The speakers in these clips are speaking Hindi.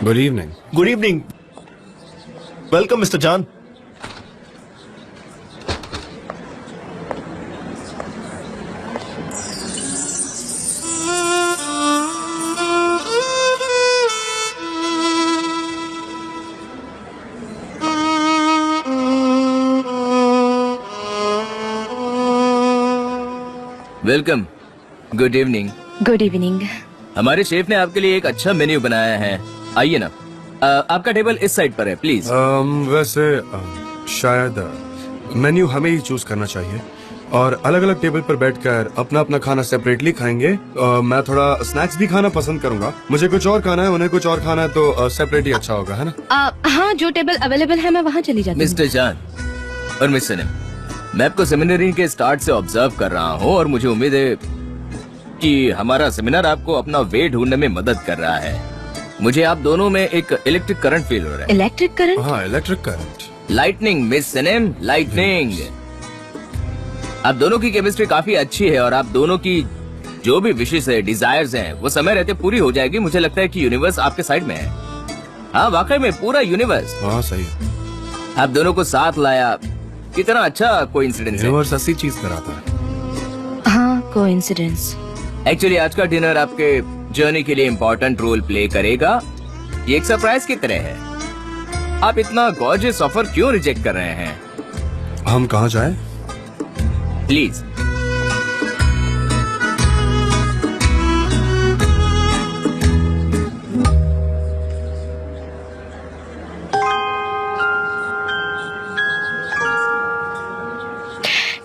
Good evening. Good evening. Welcome mister John. Welcome. Good evening. Good evening. हमारे शेफ ने आपके लिए एक अच्छा मेन्यू बनाया है, आइए ना। आपका टेबल इस साइड पर है, प्लीज। वैसे शायद मेन्यू हमें ही चूज करना चाहिए और अलग अलग टेबल पर बैठकर अपना अपना खाना सेपरेटली खाएंगे। मैं थोड़ा स्नैक्स भी खाना पसंद करूंगा। मुझे कुछ और खाना है, उन्हें कुछ और खाना है, तो सेपरेट ही अच्छा होगा, है ना? हाँ, जो टेबल अवेलेबल है मैं वहाँ चली जाती हूँ। मिस्टर जान और मिस सनम, मैं आपको सेमिनारी के स्टार्ट से ऑब्जर्व कर रहा हूँ और मुझे उम्मीद है कि हमारा सेमिनार आपको अपना वे ढूंढने में मदद कर रहा है। मुझे आप दोनों में एक इलेक्ट्रिक करंट फील हो रहा है। Electric current? हाँ, इलेक्ट्रिक करंट। लाइटनिंग मिस सनम, लाइटनिंग। आप दोनों की केमिस्ट्री काफी अच्छी है और आप दोनों की जो भी विशेष है, डिजायर्स हैं, वो समय रहते पूरी हो जाएगी। मुझे लगता है कि यूनिवर्स आपके साइड में है। हाँ, वाकई में पूरा यूनिवर्स। हाँ, सही है। आप दोनों को साथ लाया, कितना अच्छा कोइंसिडेंस है। यूनिवर्स ऐसी चीज कराता है। हाँ, कोइंसिडेंस। एक्चुअली आज का डिनर आपके जर्नी के लिए इम्पोर्टेंट रोल प्ले करेगा। ये एक सरप्राइज की तरह है। आप इतना गॉर्जियस ऑफर क्यों रिजेक्ट कर रहे हैं? हम कहाँ जाएं? प्लीज।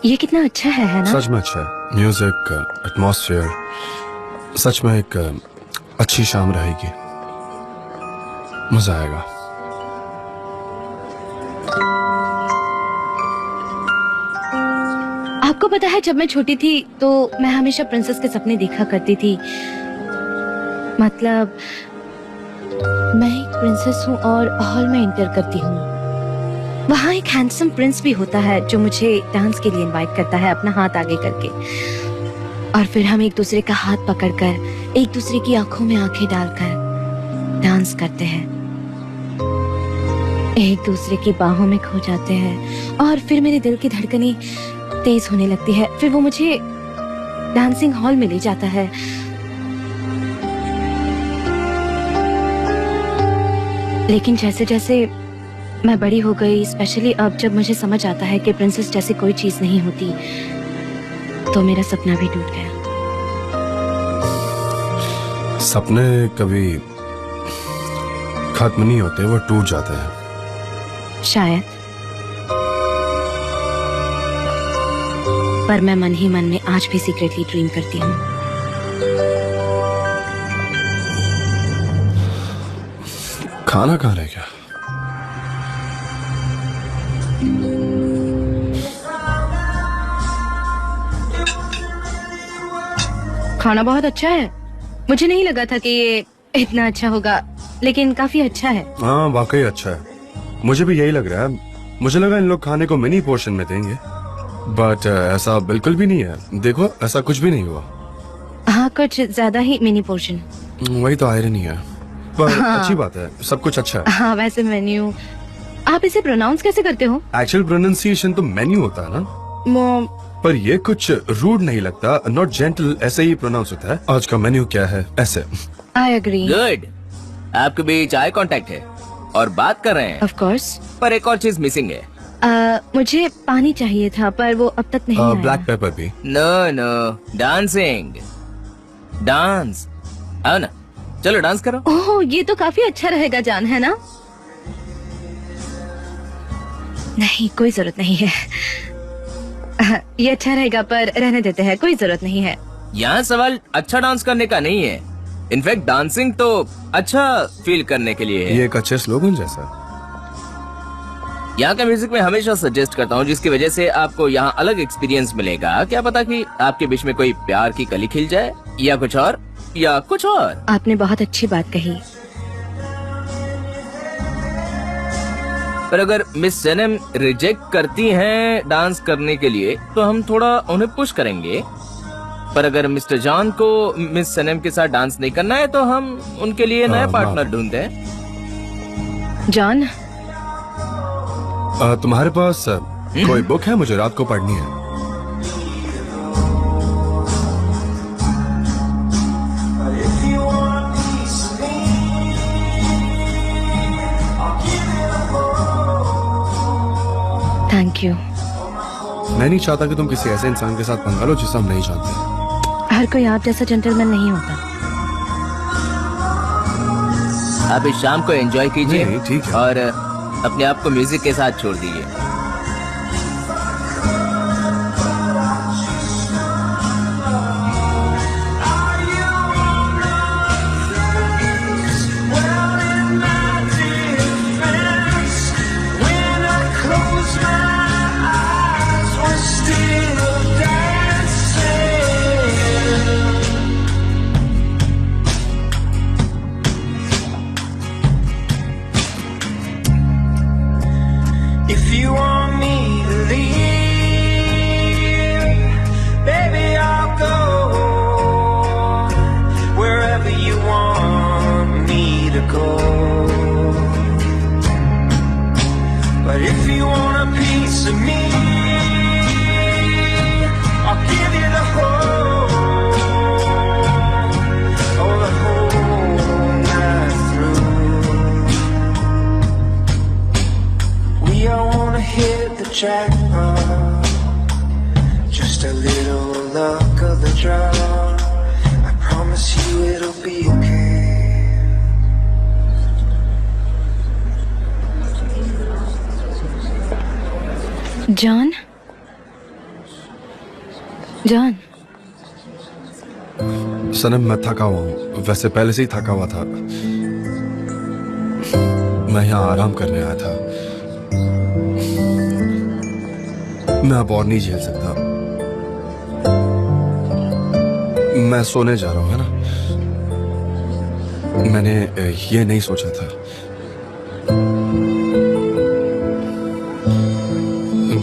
ये कितना अच्छा है ना? सच में अच्छा है। म्यूजिक, एटमॉस्फेयर, सच में एक अच्छी शाम रहेगी। मजा आएगा। आपको पता है, जब मैं छोटी थी तो मैं हमेशा प्रिंसेस के सपने देखा करती थी। मतलब मैं एक प्रिंसेस हूँ और हॉल में एंटर करती हूँ। वहाँ एक हैंडसम प्रिंस भी होता है जो मुझे डांस के लिए इनवाइट करता है, अपना हाथ आगे करके। और फिर हम एक दूसरे का हाथ पकड़कर, एक दूसरे की आंखों में आंखें डालकर डांस करते हैं, एक दूसरे की बाहों में खो जाते हैं। और फिर मेरे दिल की धड़कनें तेज होने लगती है। फिर वो मुझे डांसिंग हॉल में ले जाता है। लेकिन जैसे जैसे मैं बड़ी हो गई, स्पेशली अब जब मुझे समझ आता है कि प्रिंसेस जैसी कोई चीज नहीं होती, तो मेरा सपना भी टूट गया। सपने कभी खत्म नहीं होते, वो टूट जाते हैं। शायद, पर मैं मन ही मन में आज भी सीक्रेटली ड्रीम करती हूँ। खाना कहाँ रह गया? खाना बहुत अच्छा है। मुझे नहीं लगा था कि ये इतना अच्छा होगा, लेकिन काफी अच्छा है। हाँ, वाकई अच्छा है। मुझे भी यही लग रहा है। मुझे लगा इन लोग खाने को मिनी पोर्शन में देंगे, बट ऐसा बिल्कुल भी नहीं है। देखो, ऐसा कुछ भी नहीं हुआ। हाँ, कुछ ज्यादा ही मिनी पोर्शन। वही तो आयरनी है, पर अच्छी बात है, सब कुछ अच्छा है। हाँ, वैसे मेन्यू, आप इसे प्रोनाउंस कैसे करते हो? एक्चुअल प्रोनाउंसिएशन तो मेन्यू होता है ना, पर ये कुछ रूड नहीं लगता। नॉट जेंटल, ऐसे ही प्रोनाउंस होता है। आज का मेन्यू क्या है? ऐसे। I agree. गुड। आपके बीच आई कांटेक्ट है और बात कर रहे हैं। Of course. पर एक और चीज मिसिंग है। मुझे पानी चाहिए था, पर वो अब तक नहीं आया। ब्लैक पेपर भी। No, dancing. डांस। आओ ना, चलो डांस करो। ओह, ये तो काफी अच्छा रहेगा जान, है ना? नहीं, कोई जरूरत नहीं है। ये अच्छा रहेगा, पर रहने देते हैं, कोई जरूरत नहीं है। यहाँ सवाल अच्छा डांस करने का नहीं है। इनफैक्ट डांसिंग तो अच्छा फील करने के लिए है। ये एक अच्छे स्लोगन जैसा। यहाँ का म्यूजिक मैं हमेशा सजेस्ट करता हूँ, जिसकी वजह से आपको यहाँ अलग एक्सपीरियंस मिलेगा। क्या पता कि आपके बीच में कोई प्यार की कली खिल जाए, या कुछ और। आपने बहुत अच्छी बात कही। पर अगर मिस सनम रिजेक्ट करती हैं डांस करने के लिए, तो हम थोड़ा उन्हें पुश करेंगे। पर अगर मिस्टर जॉन को मिस सनम के साथ डांस नहीं करना है, तो हम उनके लिए नया पार्टनर ढूंढते हैं। जॉन, तुम्हारे पास कोई बुक है? मुझे रात को पढ़नी है। Thank you. मैं नहीं चाहता कि तुम किसी ऐसे इंसान के साथ पंगा लो जिसे हम नहीं जानते। हर कोई आप जैसा जेंटलमैन नहीं होता। आप इस शाम को एंजॉय कीजिए नहीं, ठीक है। और अपने आप को म्यूजिक के साथ छोड़ दीजिए। If you want me to leave, baby, I'll go wherever you want me to go. But if you want a piece of me, I'll give you the whole, oh, the whole night through. We all wanna hit the jackpot, just a little luck of the draw. I promise you it'll be okay. John, John, Sanam, मैं थका हुआ हूँ। वैसे पहले से ही थका हुआ था। मैं यहाँ आराम करने आया था। मैं अब और नहीं झेल सकता। मैं सोने जा रहा हूँ, है ना? मैंने ये नहीं सोचा था।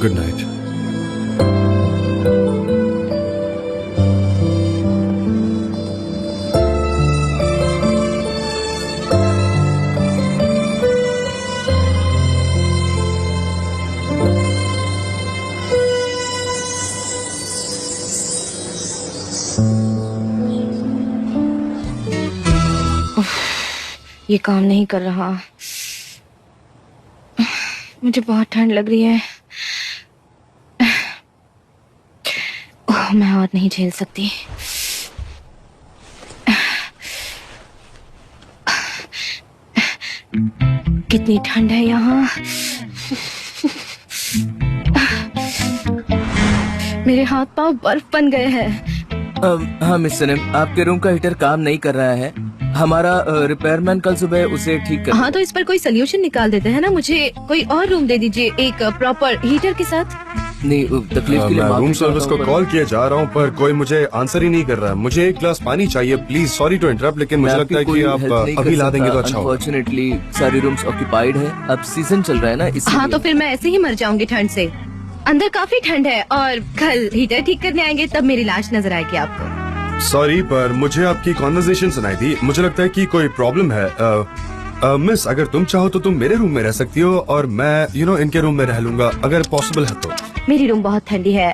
Good night. ये काम नहीं कर रहा। मुझे बहुत ठंड लग रही है। ओह, मैं और नहीं झेल सकती। कितनी ठंड है यहाँ। मेरे हाथ पांव बर्फ बन गए हैं। हाँ मिस सनम, आपके रूम का हीटर काम नहीं कर रहा है। हमारा रिपेयरमैन कल सुबह उसे ठीक कर। हाँ, तो इस पर कोई सोल्यूशन निकाल देते हैं ना। मुझे कोई और रूम दे दीजिए एक प्रॉपर हीटर के साथ। नहीं, तकलीफ के लिए मैं माफी रूम चाहता सर्विस हूं, को पर- कॉल किए जा रहा हूँ, पर कोई मुझे आंसर ही नहीं कर रहा है। मुझे एक गिलास पानी चाहिए, प्लीज। सॉरी टू इंटरप्ट, लेकिन मुझे मैं लगता है आपकी कि कोई आप हेल्प नहीं अभी कर ला देंगे तो सकता। अच्छा होगा। अनफॉर्चुनेटली सारी रूम्स ऑक्यूपाइड है। अब सीजन चल रहा है ना, इसलिए। हाँ, तो फिर मैं ऐसे ही मर जाऊंगी ठंड से। अंदर काफी ठंड है और कल हीटर ठीक करने आएंगे तब मेरी लाश नजर आएगी आपको। सॉरी, पर मुझे आपकी कॉन्वर्सेशन सुनाई थी। मुझे लगता है कि कोई प्रॉब्लम है। मिस, अगर तुम चाहो तो तुम मेरे रूम में रह सकती हो और मैं इनके रूम में रह लूंगा, अगर पॉसिबल है तो। मेरी रूम बहुत ठंडी है।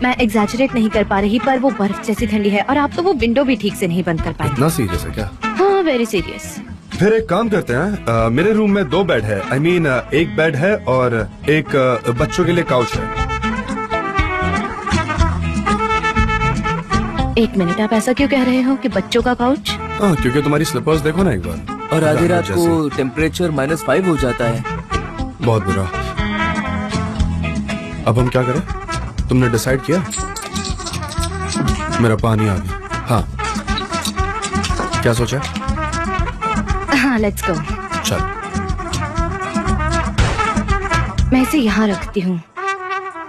मैं एग्जैजरेट नहीं कर पा रही, पर वो बर्फ जैसी ठंडी है और आप तो वो विंडो भी ठीक से नहीं बंद कर पाएंगे। इतना सीरियस है क्या? हाँ, वेरी सीरियस। फिर एक काम करते हैं। मेरे रूम में 2 बेड है। आई मीन एक बेड है और एक बच्चों के लिए काउच है। एक मिनट, आप ऐसा क्यों कह रहे हो कि बच्चों का काउच? हाँ, क्योंकि तुम्हारी स्लिपर्स देखो ना एक बार। और आधी रात जैसे। को टेम्परेचर -5 हो जाता है। बहुत बुरा। अब हम क्या करें? तुमने डिसाइड किया? मेरा पानी आ गया। हाँ, क्या सोचा? हाँ, लेट्स गो। चल। मैं इसे यहाँ रखती हूँ।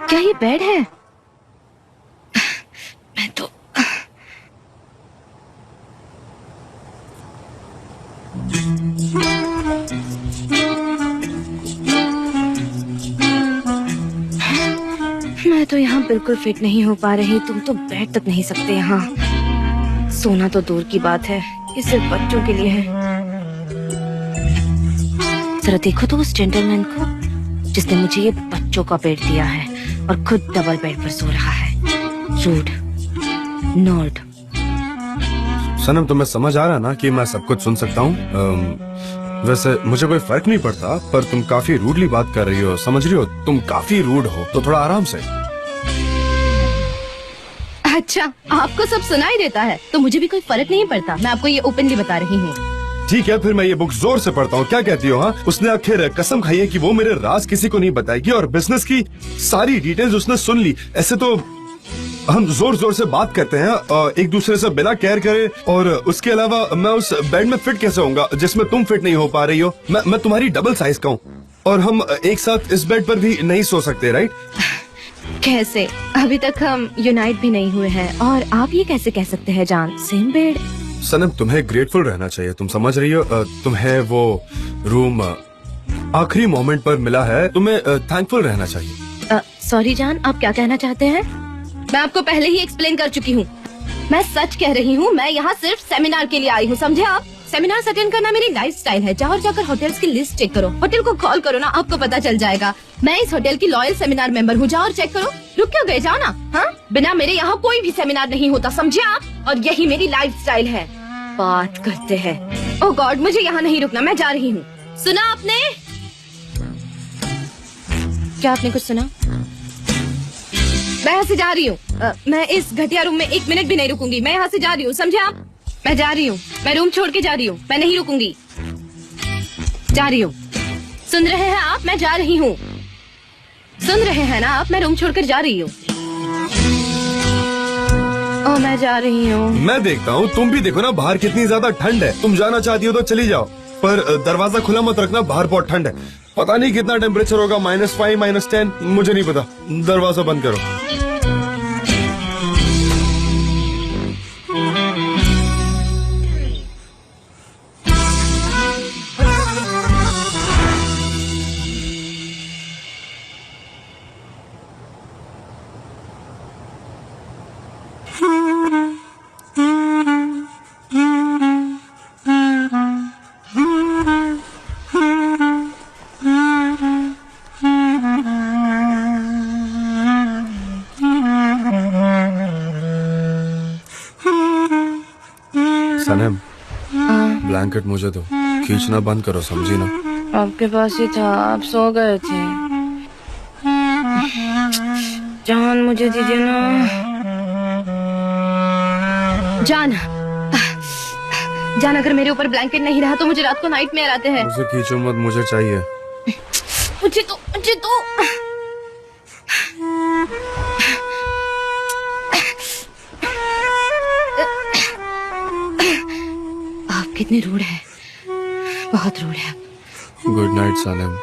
क्या ये बेड है? मैं तो मैं तो यहाँ बिल्कुल फिट नहीं हो पा रही। तुम तो बैठ तक नहीं सकते यहाँ। सोना तो दूर की बात है, ये सिर्फ बच्चों के लिए है। जरा देखो तो उस जेंटलमैन को जिसने मुझे ये बच्चों का बेड दिया है और खुद डबल बेड पर सो रहा है। Rude, nerd. सनम, तुम्हें समझ आ रहा ना कि मैं सब कुछ सुन सकता हूँ? वैसे मुझे कोई फर्क नहीं पड़ता, पर तुम काफी रूडली बात कर रही हो, समझ रही हो? तुम काफी रूड हो, तो थोड़ा आराम से। अच्छा, आपको सब सुनाई देता है तो मुझे भी कोई फर्क नहीं पड़ता। मैं आपको ये ओपनली बता रही हूँ। ठीक है, फिर मैं ये बुक जोर से पढ़ता हूँ। क्या कहती हो? हाँ, उसने आखिर कसम खाई है कि वो मेरे राज किसी को नहीं बताएगी और बिजनेस की सारी डिटेल्स उसने सुन ली। ऐसे तो हम जोर जोर से बात करते हैं और एक दूसरे से बिना केयर करे, और उसके अलावा मैं उस बेड में फिट कैसे होऊंगा जिसमें तुम फिट नहीं हो पा रही हो? मैं तुम्हारी डबल साइज का हूँ और हम एक साथ इस बेड पर भी नहीं सो सकते, राइट? कैसे? अभी तक हम यूनाइट भी नहीं हुए हैं और आप ये कैसे कह सकते हैं जान? Same bed. सनम, तुम्हें ग्रेटफुल रहना चाहिए, तुम समझ रही हो? तुम्हें वो रूम आखिरी मोमेंट पर मिला है, तुम्हें थैंकफुल रहना चाहिए। सॉरी जान, आप क्या कहना चाहते हैं? मैं आपको पहले ही एक्सप्लेन कर चुकी हूँ। मैं सच कह रही हूँ, मैं यहाँ सिर्फ सेमिनार के लिए आई हूँ, समझे आप? सेमिनार अटेंड करना मेरी लाइफस्टाइल है। जाओ और जाकर होटल्स की लिस्ट चेक करो, होटल को कॉल करो ना, आपको पता चल जाएगा। मैं इस होटल की लॉयल सेमिनार मेंबर हूँ। जाओ और चेक करो। रुक क्यों गए? जाओ ना। हाँ, बिना मेरे यहाँ कोई भी सेमिनार नहीं होता, समझे आप? और यही मेरी लाइफस्टाइल है। बात करते हैं। ओह गॉड, मुझे यहाँ नहीं रुकना, मैं जा रही हूँ। सुना आपने? क्या आपने कुछ सुना? मैं यहाँ से जा रही हूँ। मैं इस घटिया रूम में 1 मिनट भी नहीं रुकूंगी। मैं यहाँ से जा रही हूँ, समझे आप? मैं जा रही हूँ, मैं रूम छोड़ के जा रही हूँ, मैं नहीं रुकूंगी। जा रही हूँ। सुन रहे हैं आप? मैं जा रही हूँ। सुन रहे हैं ना आप? मैं रूम छोड़कर जा रही हूँ। ओह, मैं जा रही हूँ। मैं देखता हूँ, तुम भी देखो ना बाहर कितनी ज्यादा ठंड है। तुम जाना चाहती हो तो चली जाओ, पर दरवाजा खुला मत रखना, बाहर बहुत ठंड है। पता नहीं कितना टेम्परेचर होगा, -5, -10, मुझे नहीं पता। दरवाजा बंद करो। सनम, ब्लैंकेट मुझे दो, खींचना बंद करो, समझी ना? आपके पास ही था, आप सो गए थे। जान, मुझे दीजिए ना। जान, जान, अगर मेरे ऊपर ब्लैंकेट नहीं रहा तो मुझे रात को नाइटमेयर आते हैं। मुझे खींचो मत, मुझे चाहिए। मुझे तो आप कितने रूड हैं, बहुत रूड है। Good night Sanam.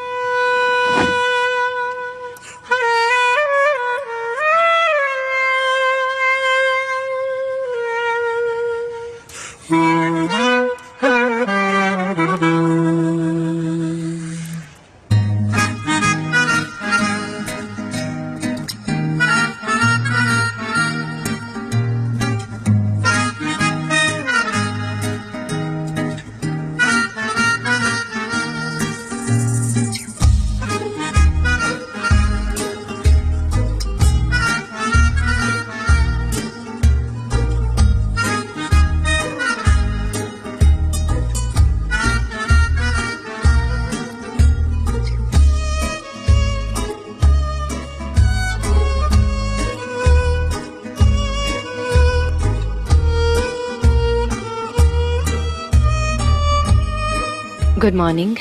Good morning.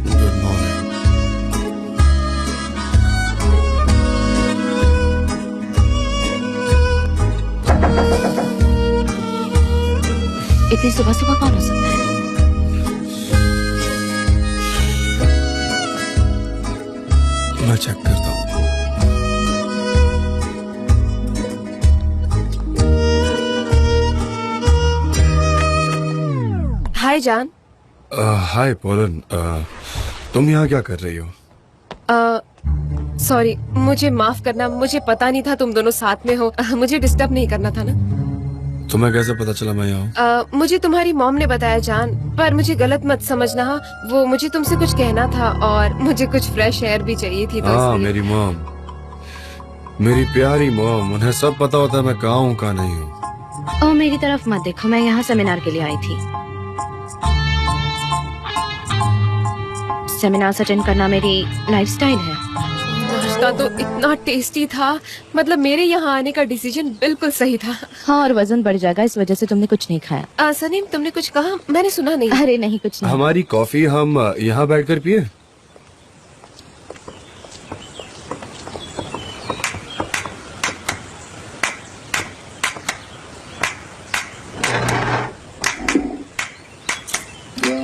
Good morning. इतनी सुबह सुबह कौन हो सकता है? मैं चेक करता हूँ। हाय जान। हाय पोलन, तुम यहाँ क्या कर रही हो? सॉरी, मुझे माफ करना, मुझे पता नहीं था तुम दोनों साथ में हो। मुझे डिस्टर्ब नहीं करना था ना। तुम्हें कैसे पता चला मैं यहाँ हूँ? मुझे तुम्हारी मॉम ने बताया जान, पर मुझे गलत मत समझना। वो मुझे तुमसे कुछ कहना था और मुझे कुछ फ्रेश एयर भी चाहिए थी, तो हाँ, इसलिए। मेरी मॉम, मेरी प्यारी मॉम, उन्हें सब पता होता है मैं कहाँ हूँ कहाँ नहीं हूँ। ओ मेरी तरफ मत देखो, मैं यहाँ सेमिनार के लिए आई थी। सेमिनार अटेंड करना मेरी लाइफस्टाइल है। नाश्ता तो इतना टेस्टी था, मतलब मेरे यहाँ आने का डिसीजन बिल्कुल सही था। हाँ, और वजन बढ़ जाएगा इस वजह से तुमने कुछ नहीं खाया। सनीम, तुमने कुछ कहा? मैंने सुना नहीं। अरे नहीं, कुछ नहीं। हमारी कॉफी हम यहाँ बैठकर पिए।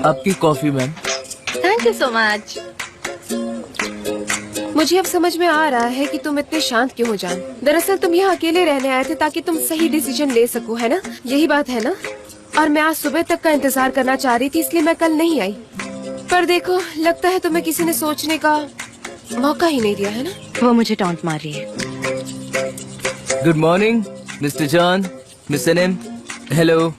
आपकी coffee ma'am. Thank you so much. मुझे अब समझ में आ रहा है कि तुम इतने शांत क्यों हो जान। दरअसल तुम यहाँ अकेले रहने आए थे ताकि तुम सही डिसीजन ले सको, है ना? यही बात है ना? और मैं आज सुबह तक का इंतजार करना चाह रही थी, इसलिए मैं कल नहीं आई। पर देखो, लगता है तुम्हें किसी ने सोचने का मौका ही नहीं दिया, है ना? वो मुझे टॉन्ट मार रही है। Good morning mister John, miss Sanam. Hello,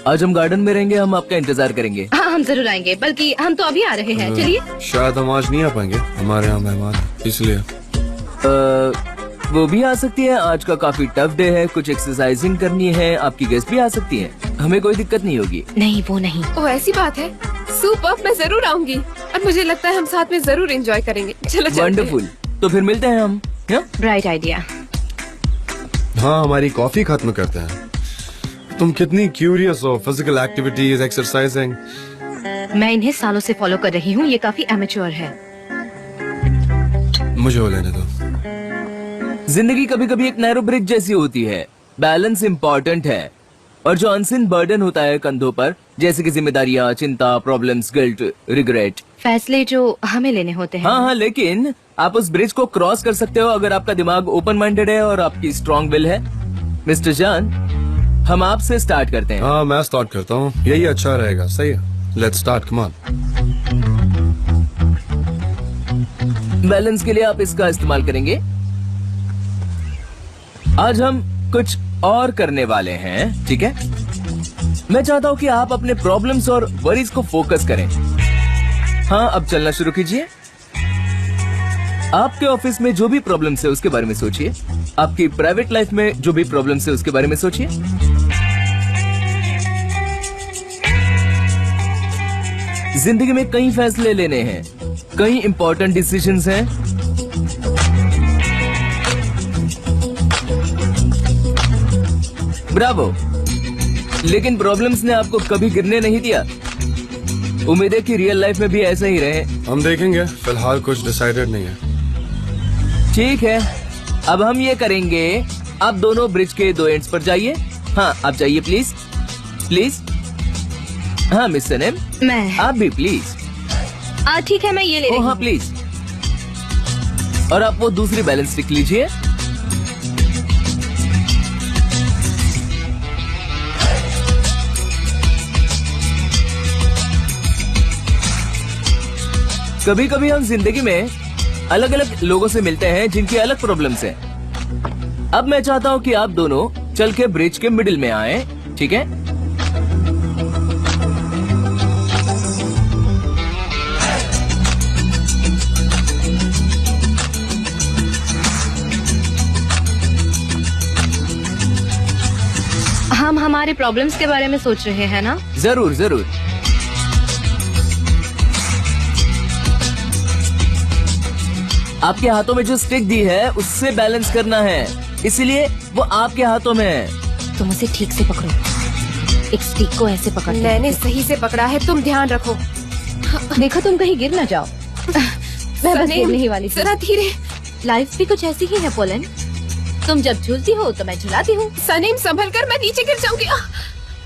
आज हम गार्डन में रहेंगे, हम आपका इंतजार करेंगे। हाँ, हम जरूर आएंगे, बल्कि हम तो अभी आ रहे हैं। चलिए। शायद हम आज नहीं आ पाएंगे, हमारे यहाँ मेहमान हैं, इसलिए। वो भी आ सकती है, आज का काफी टफ डे है, कुछ एक्सरसाइजिंग करनी है, आपकी गेस्ट भी आ सकती है, हमें कोई दिक्कत नहीं होगी। नहीं, वो नहीं। ओ ऐसी बात है। सुपर, मैं जरूर आऊंगी और मुझे लगता है हम साथ में जरूर एंजॉय करेंगे। चलो चलते हैं। वंडरफुल, तो फिर मिलते हैं हम। Bright idea. हाँ, हमारी कॉफी खत्म करते हैं। तुम कितनी क्यूरियस हो, फिजिकल एक्टिविटीज, एक्सरसाइजिंग। मैं इन्हें सालों से फॉलो कर रही हूँ, ये काफी एमेच्योर है। मुझे वो लेने दो। जिंदगी कभी कभी एक नैरो ब्रिज जैसी होती है, बैलेंस इम्पोर्टेंट है, और जो अनसिन बर्डन होता है कंधों पर, जैसे कि जिम्मेदारियां, चिंता, प्रॉब्लम्स, गिल्ट, रिग्रेट, फैसले जो हमें लेने होते हैं। हाँ, लेकिन आप उस ब्रिज को क्रॉस कर सकते हो अगर आपका दिमाग ओपन माइंडेड है और आपकी स्ट्रॉन्ग विल है। मिस्टर जान, हम आपसे स्टार्ट करते हैं। हाँ, मैं स्टार्ट करता हूँ, यही अच्छा रहेगा। सही है, let's start, come on. Balance के लिए आप इसका इस्तेमाल करेंगे। आज हम कुछ और करने वाले हैं, ठीक है? मैं चाहता हूँ कि आप अपने प्रॉब्लम्स और वरीज को फोकस करें। हाँ, अब चलना शुरू कीजिए। आपके ऑफिस में जो भी प्रॉब्लम्स है उसके बारे में सोचिए, आपकी प्राइवेट लाइफ में जो भी प्रॉब्लम्स है उसके बारे में सोचिए। जिंदगी में कई फैसले लेने हैं, कई इंपॉर्टेंट डिसीजंस हैं। ब्रावो, लेकिन प्रॉब्लम्स ने आपको कभी गिरने नहीं दिया। उम्मीद है कि रियल लाइफ में भी ऐसा ही रहे। हम देखेंगे, फिलहाल कुछ डिसाइडेड नहीं है। ठीक है, अब हम ये करेंगे, आप दोनों ब्रिज के दो एंड्स पर जाइए। हाँ, आप जाइए प्लीज, प्लीज। हाँ मिस सनम, मैं आप भी प्लीज। ठीक है, मैं ये ले रही हाँ हूँ। प्लीज। और आप वो दूसरी बैलेंस स्टिक लीजिए। कभी कभी हम जिंदगी में अलग अलग लोगों से मिलते हैं जिनकी अलग प्रॉब्लम्स हैं। अब मैं चाहता हूँ कि आप दोनों चल के ब्रिज के मिडिल में आए, ठीक है? हम हमारे प्रॉब्लम्स के बारे में सोच रहे हैं ना? जरूर जरूर। आपके हाथों में जो स्टिक दी है उससे बैलेंस करना है, इसीलिए वो आपके हाथों में है। तुम उसे ठीक से पकड़ो, एक स्टिक को ऐसे पकड़। मैंने सही से पकड़ा है, तुम ध्यान रखो। देखो तुम कहीं गिर ना जाओ। मैं बस गिरने ही वाली थी। जरा धीरे। लाइफ भी कुछ ऐसी ही है पोलन, तुम जब झूलती हो तो मैं झुलाती हूँ। सनीम संभल कर, मैं नीचे गिर जाऊंगी।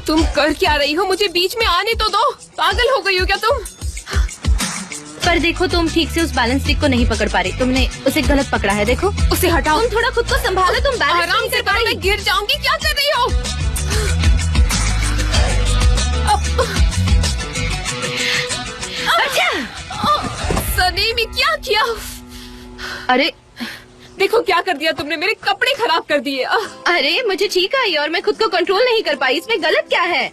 तुम कर क्या रही हो? मुझे बीच में आने तो दो। पागल हो गई हो क्या तुम? पर देखो, तुम ठीक से उस बैलेंस स्टिक को नहीं पकड़ पा रही, तुमने उसे गलत पकड़ा है। देखो, उसे हटाओ। तुम थोड़ा खुद को संभालो, तुम बैलेंस आराम नहीं से कर पा करो, रही। मैं गिर जाऊंगी। क्या कर रही हो? अच्छा, सनीम, ये क्या किया? अरे देखो क्या कर दिया तुमने, मेरे कपड़े खराब कर दिए। अरे मुझे ठीक आई और मैं खुद को कंट्रोल नहीं कर पाई, इसमें गलत क्या है?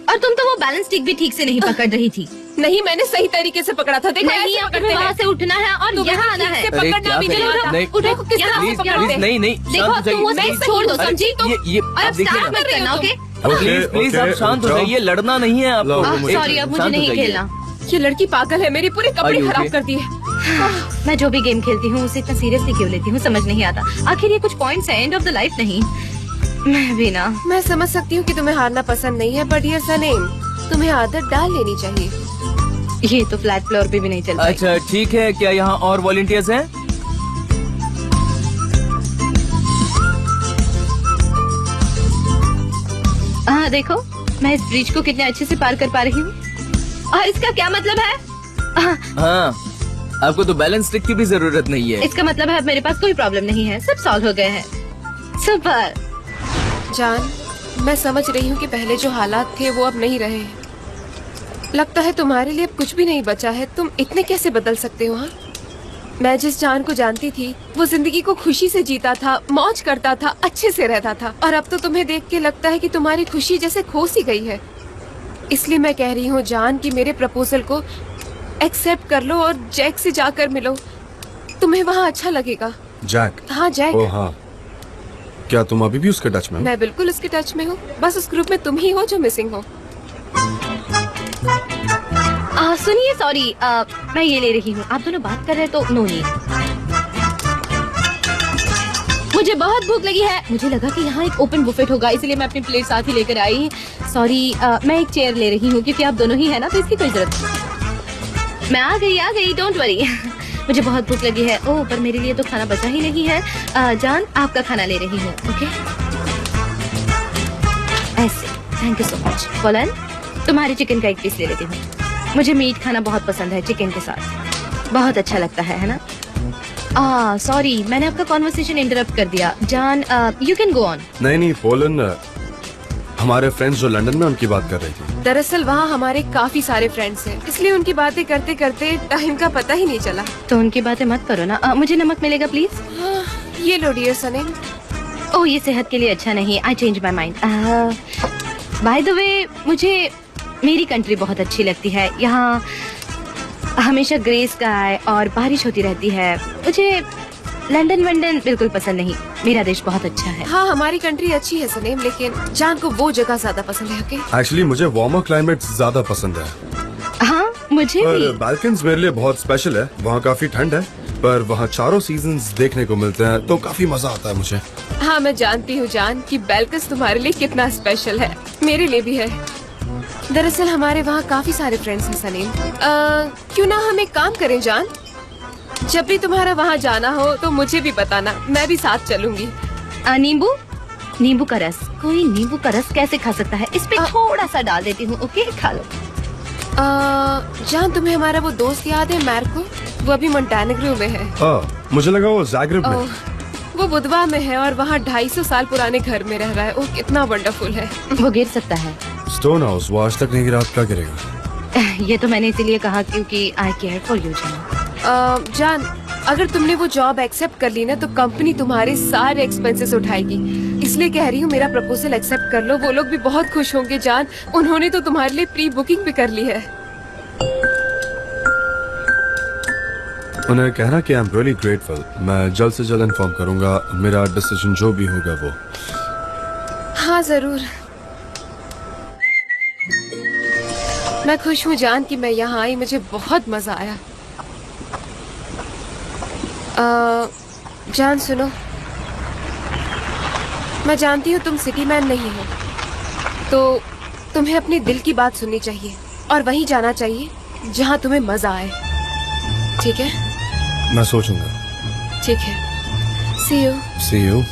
और तुम तो वो बैलेंस स्टिक भी ठीक से नहीं पकड़ रही थी। नहीं, मैंने सही तरीके से पकड़ा था। देखो नहीं, ऐसे अब पकड़ते तुम्हें वहाँ हैं। से उठना है और तुम्हें यहाँ आना ठीक है। से अरे पकड़ना क्या भी नहीं करें? आता। नहीं, देखो किस तरह से प्लीज पकड़ते प्लीज हैं। नहीं नहीं देखो शांत हो तुम वो जाइए। सब छोड़ दो, अरे, समझी तुम? ये और आप अब देखिए स्टार्ट ना। मत करना, ओके? प्लीज प्लीज आप शांत हो जाइए, लड़ना नहीं है लो, आपको। मुझे- सॉरी, अब मुझे शांत हो नहीं जाइए। खेलना। ये लड़की पागल है, मेरी पूरे कपड़े Are you खराब okay? कर दिए। मैं जो भी गेम खेलती हूँ उसे इतना सीरियसली क्यों लेती हूँ समझ नहीं आता। आखिर ये कुछ पॉइंट्स है, एंड ऑफ द लाइफ नहीं। मैं भी ना। मैं समझ सकती हूँ कि तुम्हें हारना पसंद नहीं है, बट ये सनेम, तुम्हें आदत डाल लेनी चाहिए। ये तो फ्लैट फ्लोर पे भी नहीं चल पाएगी। अच्छा ठीक है, क्या यहाँ और वॉलंटियर्स हैं? हाँ देखो, मैं इस ब्रिज को कितने अच्छे से पार कर पा रही हूँ। और इसका क्या मतलब है? हाँ, आपको तो बैलेंस स्टिक की भी जरूरत नहीं है। इसका मतलब है अब मेरे पास कोई प्रॉब्लम नहीं है, सब सॉल्व हो गए हैं। सुपर। जान, मैं समझ रही हूँ कि पहले जो हालात थे वो अब नहीं रहे हैं। लगता है तुम्हारे लिए अब कुछ भी नहीं बचा है। तुम इतने कैसे बदल सकते हो? हाँ, मैं जिस जान को जानती थी वो जिंदगी को खुशी से जीता था, मौज करता था, अच्छे से रहता था, और अब तो तुम्हें देख के लगता है कि तुम्हारी खुशी जैसे खो सी गई है। इसलिए मैं कह रही हूँ जान कि मेरे प्रपोजल को एक्सेप्ट कर लो और जैक से जाकर मिलो, तुम्हें वहाँ अच्छा लगेगा। जैक? हाँ जैक। ओ हाँ, क्या तुम अभी भी उसके टच में हो? मैं बिल्कुल उसके टच में हूँ, बस उस ग्रुप में तुम ही हो जो मिसिंग हो। सुनिए, सॉरी, मैं ये ले रही हूँ। आप दोनों बात कर रहे हैं तो नो नीड। मुझे बहुत भूख लगी है। मुझे लगा कि यहाँ एक ओपन बुफेट होगा, इसलिए मैं अपनी प्लेट साथ ही लेकर आई। सॉरी, मैं एक चेयर ले रही हूँ क्योंकि आप दोनों ही है ना, तो इसकी कोई जरूरत नहीं। मैं आ गई, डोंट वरी। मुझे बहुत भूख लगी है। ओह, पर मेरे लिए तो खाना बचा ही नहीं है। जान, आपका खाना ले रही हूँ, ओके? ऐसे, thank you so much. Colon, तुम्हारे चिकन का एक पीस ले लेती हूँ। मुझे मीट खाना बहुत पसंद है, चिकन के साथ बहुत अच्छा लगता है ना? सॉरी, मैंने आपका कॉन्वर्सेशन इंटरप्ट कर दिया। जान, यू कैन गो ऑन। नहीं, पोलन, हमारे फ्रेंड्स जो लंदन में उनकी बात कर रही थी। दरअसल वहाँ हमारे काफी सारे फ्रेंड्स हैं, इसलिए उनकी बातें करते करते टाइम का पता ही नहीं चला। तो उनकी बातें मत करो ना। मुझे नमक मिलेगा प्लीज? हाँ, ये लो डियर सनेम। ओह, ये सेहत के लिए अच्छा नहीं। I change my mind. By the way, मुझे मेरी कंट्री बहुत अच्छी लगती है। यहाँ हमेशा ग्रे स्काई और बारिश होती रहती है। मुझे लंदन वंदन बिल्कुल पसंद नहीं। मेरा देश बहुत अच्छा है। हाँ, हमारी कंट्री अच्छी है सनेम, लेकिन जान को वो जगह ज्यादा पसंद है। ओके? एक्चुअली मुझे वार्मर क्लाइमेट ज्यादा पसंद है, हाँ, मुझे पर भी। बाल्कन्स मेरे लिए बहुत स्पेशल है। वहाँ काफी ठंड है, पर वहाँ चारों सीजन्स देखने को मिलते हैं, तो काफी मजा आता है मुझे। हाँ, मैं जानती हूँ जान कि बेल्कस तुम्हारे लिए कितना स्पेशल है, मेरे लिए भी है। दरअसल हमारे वहाँ काफी सारे फ्रेंड्स हैं सनीम। क्यों ना हम एक काम करें जान, जब भी तुम्हारा वहाँ जाना हो तो मुझे भी बताना, मैं भी साथ चलूंगी। नींबू का रस। कोई नींबू का रस कैसे खा सकता है? इस पे थोड़ा सा डाल देती हूँ, ओके? खा लो। जान, तुम्हें हमारा वो दोस्त याद है मार्को? वो अभी मोंटेनेग्रो में है। मुझे लगा वो ज़ाग्रेब में। ओह, वो बुधवा में है और वहाँ 250 साल पुराने घर में रह रहा है। ओह, कितना वंडरफुल है। वो गिर सकता है। स्टोन हाउस, वो आज तक नहीं गिरा, क्या गिरेगा? ये तो मैंने इसीलिए कहा क्योंकि आई केयर फॉर यू जान। जान, अगर तुमने वो जॉब एक्सेप्ट कर ली ना तो कंपनी तुम्हारे सारे एक्सपेंसेस उठाएगी। इसलिए कह रही हूँ मेरा प्रपोजल एक्सेप्ट कर लो, वो लोग भी बहुत खुश होंगे जान। उन्होंने तो तुम्हारे लिए प्री बुकिंग भी कर ली है। उन्हें कहना कि आई एम रियली ग्रेटफुल। मैं जल्द से जल्द इन्फॉर्म करूंगा, मेरा डिसीजन जो भी होगा वो। हाँ जरूर। मैं खुश हूँ जान कि मैं यहाँ आई, मुझे बहुत मजा आया। जान सुनो, मैं जानती हूँ तुम सिटी मैन नहीं हो, तो तुम्हें अपने दिल की बात सुननी चाहिए और वहीं जाना चाहिए जहाँ तुम्हें मजा आए। ठीक है? मैं सोचूंगा। ठीक है। See you. See you.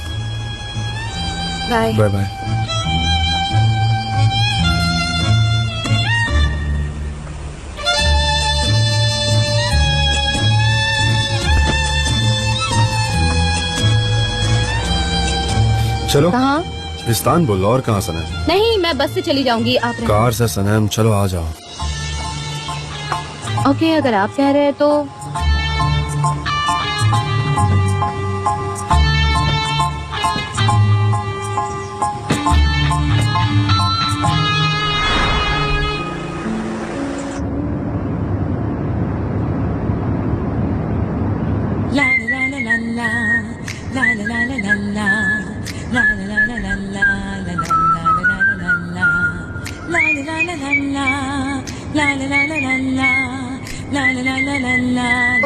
Bye. Bye bye. चलो। कहाँ? इस्तांबुल। और कहाँ सनम? नहीं, मैं बस से चली जाऊंगी, आप रहें। कार से सनम, चलो आ जाओ। ओके, अगर आप कह रहे हैं तो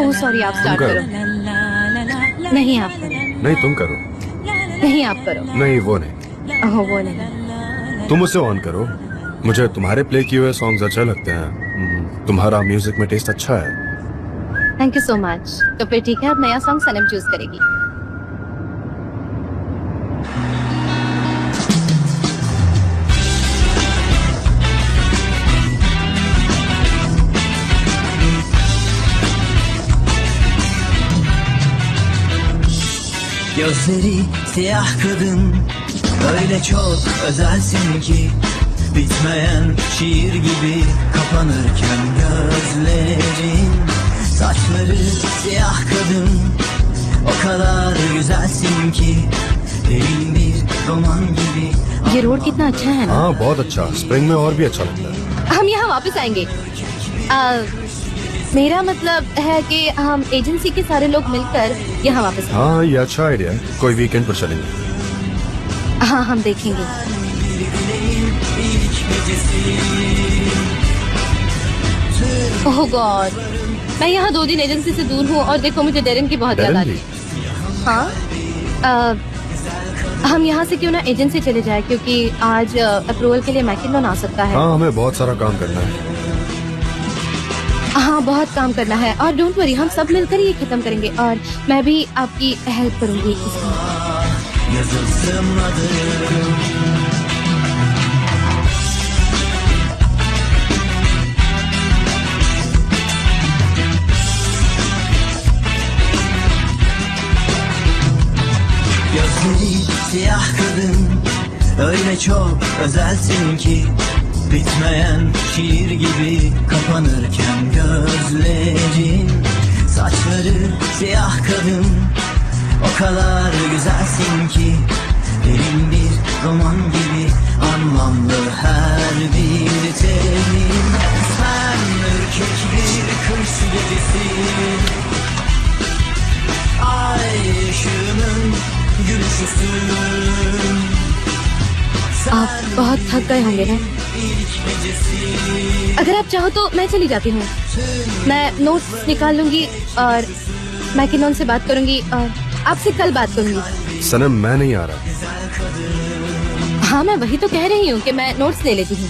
ओह सॉरी, आप स्टार्ट करो। करो। नहीं आप करो। नहीं तुम करो। नहीं आप करो। नहीं वो नहीं, ओह वो नहीं। तुम उसे ऑन करो। मुझे तुम्हारे प्ले किए हुए सॉन्ग्स अच्छे लगते हैं। तुम्हारा म्यूजिक में टेस्ट अच्छा है। Thank you so much. तो फिर ठीक है, अब नया सॉन्ग सनम चूज करेगी। Gözleri siyah kadın, öyle çok özelsin ki bitmeyen şiir gibi kapanırken gözlerin. Saçları siyah kadın, o kadar güzelsin ki derin bir roman gibi. ये रोड कितना अच्छा है ना। हाँ बहुत अच्छा, स्प्रिंग में और भी अच्छा लगता है। हम यहाँ वापस आएंगे। मेरा मतलब है कि हम एजेंसी के सारे लोग मिलकर यहाँ वापस आएंगे। हाँ ये अच्छा आइडिया है, कोई वीकेंड पर चलेंगे। हाँ हम देखेंगे। ओह गॉड, मैं यहाँ 2 दिन एजेंसी से दूर हूँ और देखो मुझे डेरन की बहुत याद आ डेरन रही है। हाँ हम यहाँ से क्यों ना एजेंसी चले जाए, क्योंकि आज अप्रूवल के लिए मैकिनन आ सकता है। हाँ हमें बहुत सारा काम करना है। हाँ बहुत काम करना है और डोंट वरी, हम सब मिलकर ये खत्म करेंगे और मैं भी आपकी हेल्प करूंगी इसमें। Yazılsın adım. Gözleri siyah kadın, öyle çok özelsin ki bitmeyen şiir gibi kapanırken gözlerin. Saçları siyah kadın, o kadar güzelsin ki derin bir roman gibi anlamlı her bir terim. Sen ürkek bir kış gecesi, ay ışığının gülüşüsün. आप बहुत थक गए होंगे ना। अगर आप चाहो तो मैं चली जाती हूँ। मैं नोट्स निकाल लूंगी और मैकिनन से बात करूंगी और आपसे कल बात करूंगी। सनम मैं नहीं आ रहा। हाँ मैं वही तो कह रही हूँ कि मैं नोट्स ले लेती हूँ।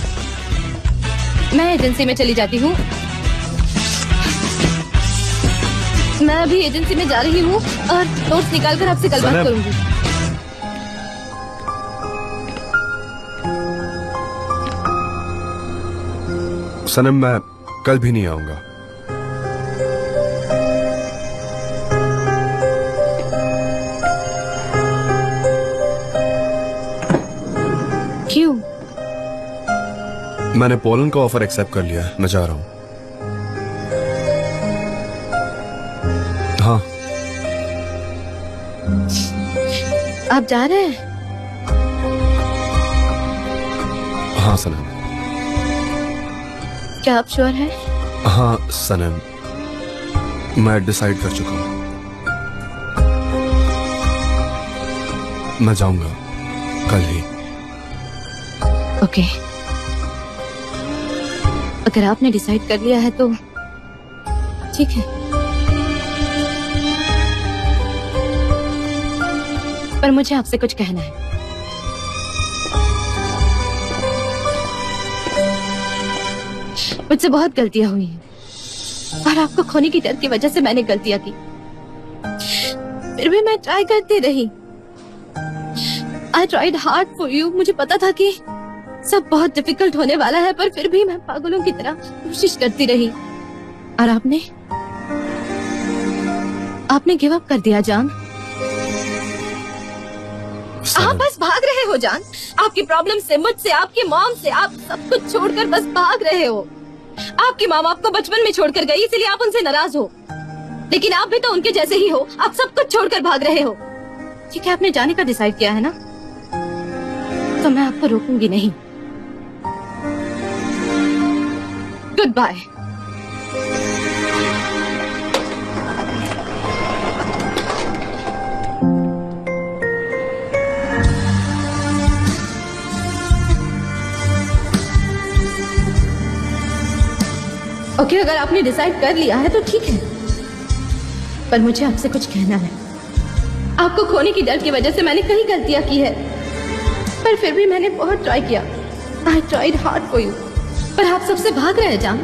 मैं एजेंसी में चली जाती हूँ। मैं अभी एजेंसी में जा रही हूँ और नोट्स निकाल कर आपसे कल बात सनम। करूंगी। सनम मैं कल भी नहीं आऊंगा। क्यों? मैंने पोलैंड का ऑफर एक्सेप्ट कर लिया है, मैं जा रहा हूँ। हाँ आप जा रहे हैं? हाँ सनम। क्या आप श्योर हैं? हाँ सनम, मैं डिसाइड कर चुका हूँ। मैं जाऊंगा कल ही। ओके अगर आपने डिसाइड कर लिया है तो ठीक है, पर मुझे आपसे कुछ कहना है। मुझसे बहुत गलतियां हुई हैं और आपको खोने की डर की वजह से मैंने गलतियां की। फिर भी मैं ट्राई करती रही। I tried hard for you. मुझे पता था कि सब बहुत डिफिकल्ट होने वाला है, पर फिर भी मैं पागलों की तरह कोशिश करती रही। और आपने गिव अप कर दिया जान। आप बस भाग रहे हो जान। आपकी प्रॉब्लम से, मुझसे, आपकी मॉम से, आप सब कुछ छोड़कर बस भाग रहे हो। आपकी माँ आपको बचपन में छोड़कर गई, इसलिए आप उनसे नाराज हो, लेकिन आप भी तो उनके जैसे ही हो। आप सब कुछ छोड़कर भाग रहे हो। ठीक है, आपने जाने का डिसाइड किया है ना, तो मैं आपको रोकूंगी नहीं। Good bye. ओके, अगर आपने डिसाइड कर लिया है तो ठीक है, पर मुझे आपसे कुछ कहना है। आपको खोने की डर की वजह से मैंने कई गलतियां की है, पर फिर भी मैंने बहुत ट्राई किया। I tried hard for you, पर आप सबसे भाग रहे हैं जान,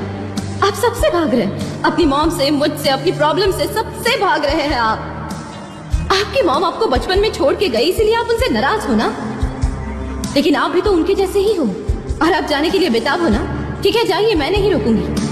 आप सबसे भाग रहे हैं। अपनी मॉम से, मुझसे, अपनी प्रॉब्लम से, सबसे भाग रहे हैं आप। आपकी मॉम आपको बचपन में छोड़ के गई, इसीलिए आप उनसे नाराज हो ना, लेकिन आप भी तो उनके जैसे ही हो और आप जाने के लिए बेताब हो ना। ठीक है, जाइए, मैं नहीं रोकूंगी।